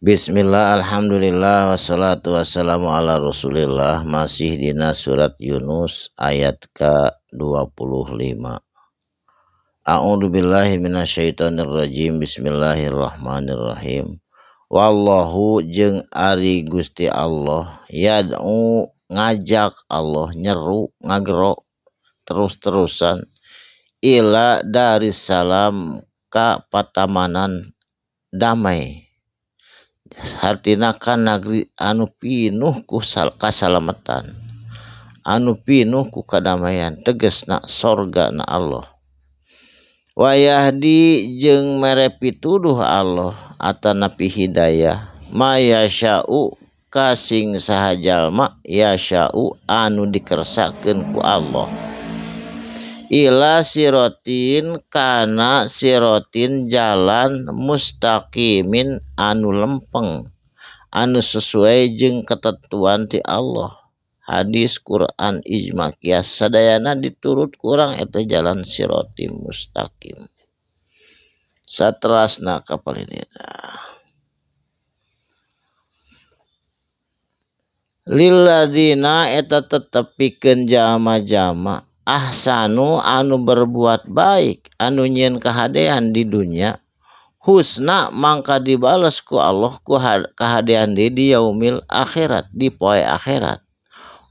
Bismillah, alhamdulillah, wassalatu wassalamu ala rasulillah. Masih dina surat Yunus ayat ke-25. A'udzu billahi minasyaitonir rajim. Bismillahirrahmanirrahim. Wallahu jeung ari Gusti Allah yad'u ngajak Allah nyeru ngagero terus-terusan ila dari salam ka patamanan damai. Artina kan negeri anu pinuh ku kasalamatan, anu pinuh ku kadamaian, tegesna sorga na Allah. Wayahdi jeung mere pituduh Allah atanapi hidayah maya sya'u kasing saha jalma ya sya'u anu dikersakeun ku Allah ila sirotin kana sirotin jalan mustaqimin anu lempeng anu sesuai jeung ketentuan ti Allah. Hadis Quran ijma kias sadayana diturut kurang eta jalan sirotim mustaqim. Saterasna kapalinina lilladina eta tetepikeun jama-jama ahsanu anu berbuat baik anu nyieun kahadean di dunia husna mangka dibales ku Allah ku kahadean di yaumil akhirat di poe akhirat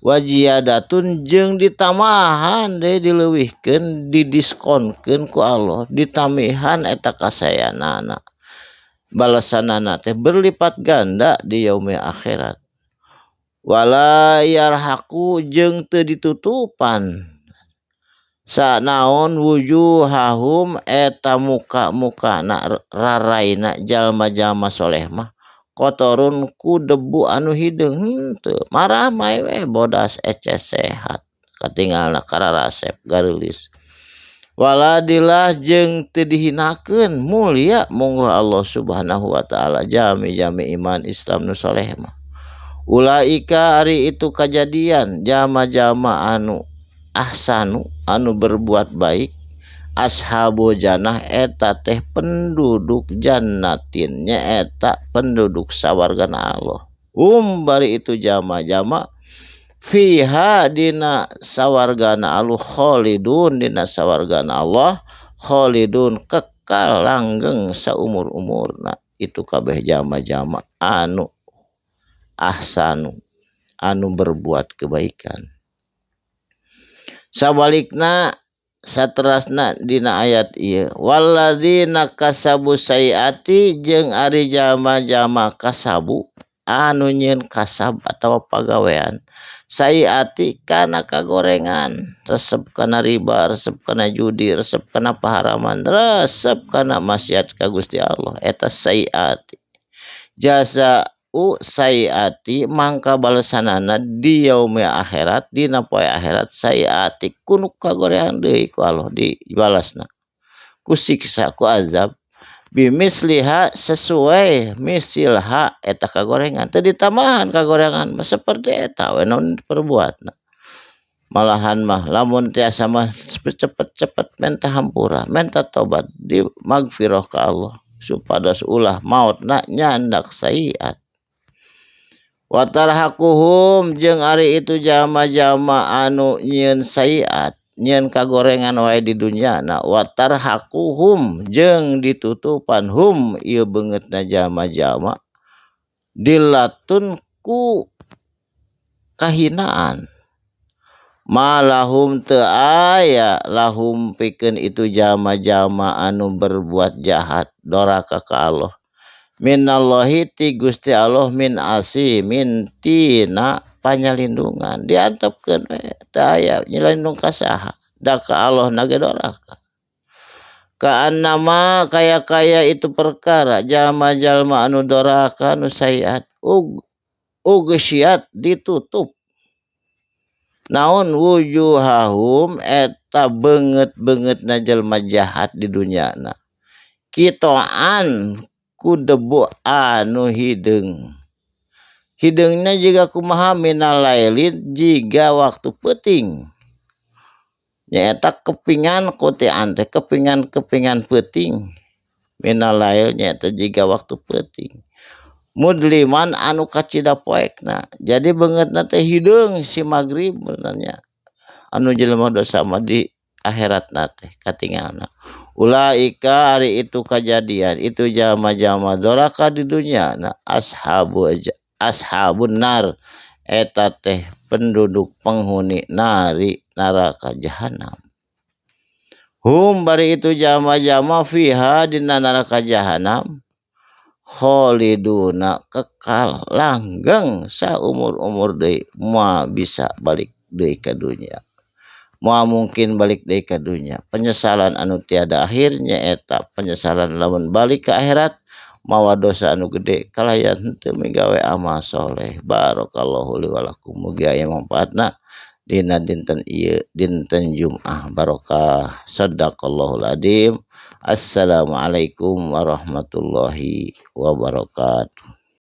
wajiadatun jeung ditamahan dileuwihkeun didiskonkeun ku Allah ditamihan eta kasayanana balasanana teh berlipat ganda di yaumil akhirat wala yarhaqu jeung teu ditutupan sanaon wujuhahum eta muka-mukana raraina jalma-jalma soleh mah kotorun ku debu anu hideung henteu maramai we bodas ece sehat katinggalna kararasep garulis waladilah jeung teu dihinakeun mulia mungguh Allah subhanahu wa ta'ala jami-jami iman Islam nu soleh mah ulaika ari itu kejadian jama-jama anu ahsanu anu berbuat baik ashabu jannah eta teh penduduk jannatin nyaeta penduduk sawargana Allah bari itu jama-jama fiha dina sawargana Allah khalidun dina sawargana Allah khalidun kekal langgeng saumur-umurna itu kabeh jama-jama anu ahsanu anu berbuat kebaikan. Sabalikna saterasna dina ayat ieu walladzina kasabu sayiati jeung ari jama-jama kasabu anu nyieun kasab atawa pagawean sayiati kana kagorengan resep kana riba resep kana judi resep kana paharaman resep kana maksiat ka Gusti Allah eta sayiati jasa sayiati mangka balesanana di yaumil akhirat dina poe akhirat sayiati kunu kagoreang deui ku Allah dibalasna ku siksa ku azab bimisliha sesuai misilha eta kagorengan teu ditambahan kagorengan mah seperti eta we naon perbuatna malahan mah lamun tiasa mah cepet-cepet menta hampura menta tobat di magfirah ka Allah supados ulah mautna nyandak sayiat watarhaquhum jeung ari itu jama-jama anu nyieun sayiat nyieun kagorengan wae di dunyana watarhaquhum jeung ditutupan hum ieu beungeutna jama-jama dilatun ku kahinaan malahum teu aya lahum pikeun itu jama-jama anu berbuat jahat doraka ka Allah minallahi ti Gusti Allah min asimin tina panyalindungan diantepkeun we teu aya nyalindung ka saha da ka Allah nage doraka ka annama kaya itu perkara jalma-jalma anu doraka anu sayiat ugsyat ditutup naon wujuhahum eta beungeut-beungeutna jalma jahat di dunyana kitoan ku debu anu hideung hideungna jiga kumaha minal lailin jiga waktu peuting nyaeta kepingan ku teh ante kepingan peuting minal lail nyaeta jiga waktu peuting mudliman anu kacida poekna. Jadi beungeutna teh hideung si magrib benernya anu jelema dosa mah di akhiratna teh katinggalna. Ulaika ari itu kejadian itu jama-jama doraka di dunia na ashabun nar eta teh penduduk penghuni nari neraka jahanam. Hum bari itu jama-jama fiha dina neraka jahanam khaliduna kekal langgeng saumur-umur deui moal bisa balik deui ka dunia. Moal mungkin balik deui ka dunia. Penyesalan anu tiada akhirnya eta penyesalan lamun balik ke akhirat mawa dosa anu gede kalayan henteu migawe amal soleh. Barakallahu li wa lakum mugi aya manfaatna dina dinten ieu dinten Jumat barokah. Shadaqallahul adzim. Assalamualaikum warahmatullahi wabarakatuh.